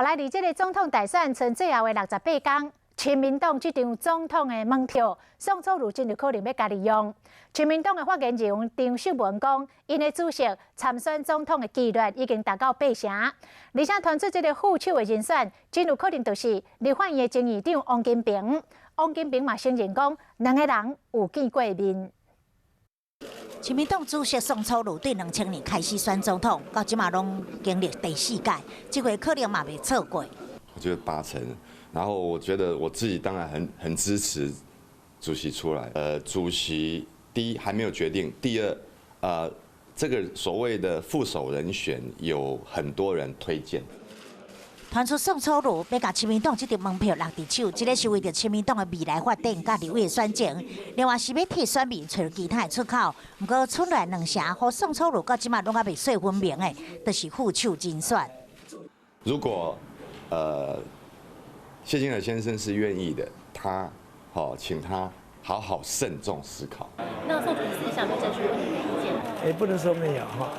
后来，离这个总统大选剩最后的68天，亲民党这张总统的门票，宋楚瑜真有可能要家己用。亲民党的发言人张秀文讲，因的主席参选总统的几率已经达到8成，而且传出这个副手的人选，真有可能就是立法院的前议长王金平。王金平嘛承认讲，两个人有见过面。 亲民党主席宋楚瑜对2000年开始选总统，到即马拢经历第4届，这回可能嘛袂错过。我觉得8成，然后我觉得我自己当然很支持主席出来。主席第一还没有决定，第二，这个所谓的副手人选有很多人推荐。 传出宋楚瑜要甲亲民党这张门票落伫手，这个是为着亲民党的未来发展甲立委的选情，另外是要替选民找其他的出口。不过出来2城，和宋楚瑜到即马拢还未说分明的，就是副手人选。如果谢金河先生是愿意的，请他好好慎重思考。那宋主席私下没征询过你的意见？也不能说没有哈，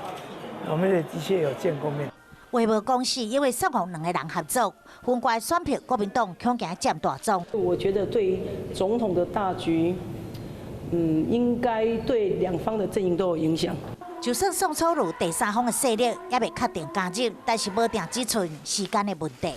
我们也的确有见过面。 话无讲死，因为双方2个人合作，分割选票，国民党恐惊占大宗。我觉得对总统的大局，应该对2方的阵营都有影响。就算宋楚瑜第3方的势力也未确定加入，但是无定只剩时间的问题。